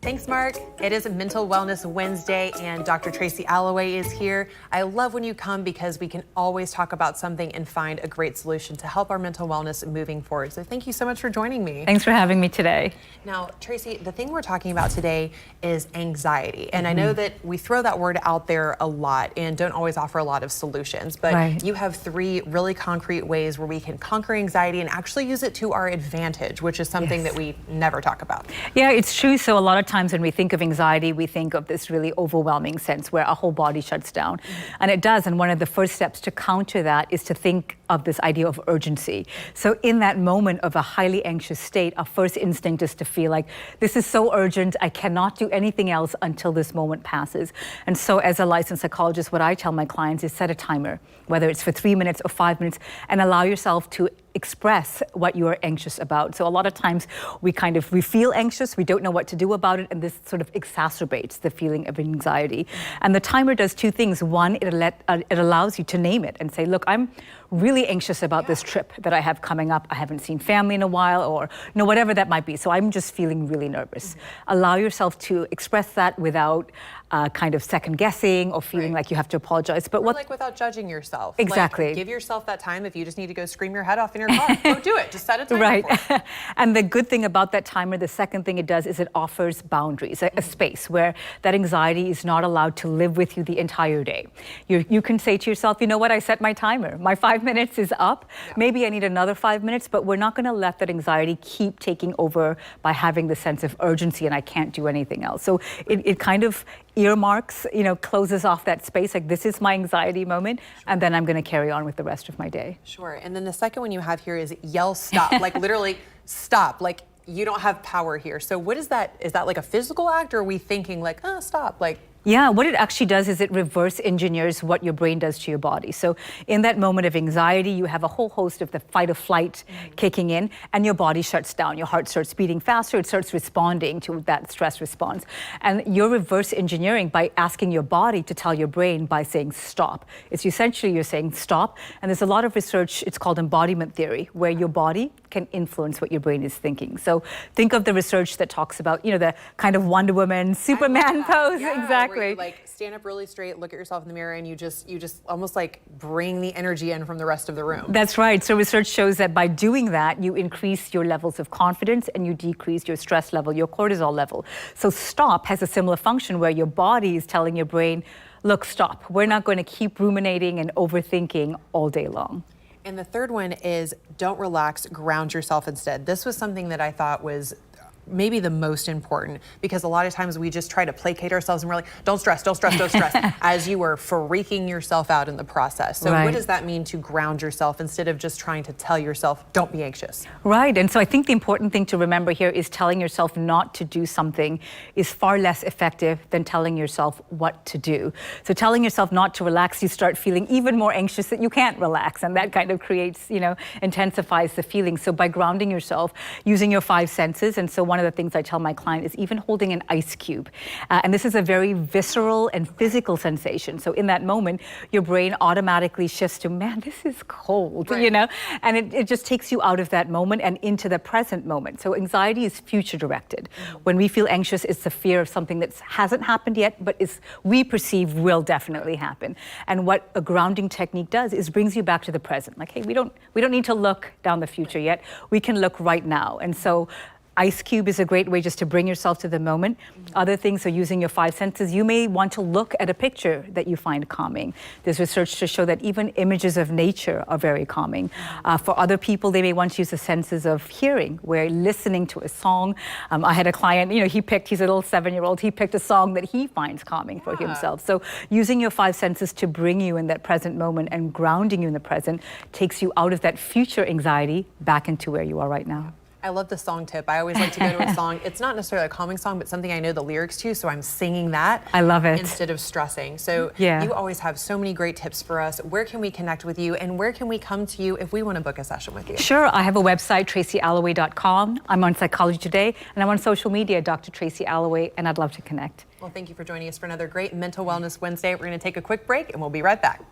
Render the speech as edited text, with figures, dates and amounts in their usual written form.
Thanks, Mark. It is Mental Wellness Wednesday, and Dr. Tracy Alloway is here. I love when you come because we can always talk about something and find a great solution to help our mental wellness moving forward. So thank you so much for joining me. Thanks for having me today. Now, Tracy, the thing we're talking about today is anxiety. And I know that we throw that word out there a lot and don't always offer a lot of solutions, but you have 3 really concrete ways where we can conquer anxiety and actually use it to our advantage, which is something that we never talk about. Yeah, it's true. So a lot of times when we think of anxiety, we think of this really overwhelming sense where our whole body shuts down. And it does. And one of the first steps to counter that is to think of this idea of urgency. So in that moment of a highly anxious state, our first instinct is to feel like this is so urgent, I cannot do anything else until this moment passes. And so as a licensed psychologist, what I tell my clients is set a timer, whether it's for 3 minutes or 5 minutes, and allow yourself to express what you are anxious about. So a lot of times we feel anxious, we don't know what to do about it, and this sort of exacerbates the feeling of anxiety. And the timer does 2 things. One, it allows you to name it and say, look, I'm really anxious about this trip that I have coming up. I haven't seen family in a while, or whatever that might be. So I'm just feeling really nervous. Allow yourself to express that without kind of second guessing or feeling like you have to apologize. But like without judging yourself. Exactly. Like, give yourself that time. If you just need to go scream your head off in your car, go do it. Just set a timer. Right. And the good thing about that timer, the second thing it does is it offers boundaries, a space where that anxiety is not allowed to live with you the entire day. You can say to yourself, you know what, I set my timer. My 5 minutes is up. Yeah. Maybe I need another 5 minutes, but we're not going to let that anxiety keep taking over by having the sense of urgency and I can't do anything else. So it kind of earmarks, closes off that space, like this is my anxiety moment, and then I'm going to carry on with the rest of my day. Sure. And then the second one you have here is yell stop, like literally stop, like you don't have power here. So what is that? Is that like a physical act, or are we thinking like, oh, stop, like? Yeah, what it actually does is it reverse engineers what your brain does to your body. So in that moment of anxiety, you have a whole host of the fight or flight kicking in, and your body shuts down. Your heart starts beating faster. It starts responding to that stress response. And you're reverse engineering by asking your body to tell your brain by saying stop. It's essentially you're saying stop. And there's a lot of research, it's called embodiment theory, where your body can influence what your brain is thinking. So think of the research that talks about, the kind of Wonder Woman, Superman pose. Yeah, exactly. Where you like stand up really straight, look at yourself in the mirror, and you just almost like bring the energy in from the rest of the room. That's right. So research shows that by doing that, you increase your levels of confidence and you decrease your stress level, your cortisol level. So stop has a similar function where your body is telling your brain, look, stop. We're not going to keep ruminating and overthinking all day long. And the third one is don't relax, ground yourself instead. This was something that I thought was maybe the most important, because a lot of times we just try to placate ourselves and we're like, don't stress, don't stress, don't stress, as you were freaking yourself out in the process. So what does that mean to ground yourself instead of just trying to tell yourself, don't be anxious? Right. And so I think the important thing to remember here is telling yourself not to do something is far less effective than telling yourself what to do. So telling yourself not to relax, you start feeling even more anxious that you can't relax. And that kind of creates, intensifies the feeling. So by grounding yourself, using your 5 senses, and so one of the things I tell my client is even holding an ice cube. And this is a very visceral and physical sensation. So in that moment, your brain automatically shifts to, man, this is cold, and it just takes you out of that moment and into the present moment. So anxiety is future directed. When we feel anxious, it's the fear of something that hasn't happened yet, but we perceive will definitely happen. And what a grounding technique does is brings you back to the present. Like, hey, we don't need to look down the future yet. We can look right now. And so ice cube is a great way just to bring yourself to the moment. Other things are using your 5 senses. You may want to look at a picture that you find calming. There's research to show that even images of nature are very calming. For other people, they may want to use the senses of hearing, where listening to a song. I had a client, he's a little 7-year-old, he picked a song that he finds calming for himself. So using your 5 senses to bring you in that present moment and grounding you in the present takes you out of that future anxiety back into where you are right now. I love the song tip. I always like to go to a song. It's not necessarily a calming song, but something I know the lyrics to, so I'm singing that. I love it. Instead of stressing. So you always have so many great tips for us. Where can we connect with you, and where can we come to you if we want to book a session with you? Sure. I have a website, tracyalloway.com. I'm on Psychology Today, and I'm on social media, Dr. Tracy Alloway, and I'd love to connect. Well, thank you for joining us for another great Mental Wellness Wednesday. We're going to take a quick break, and we'll be right back.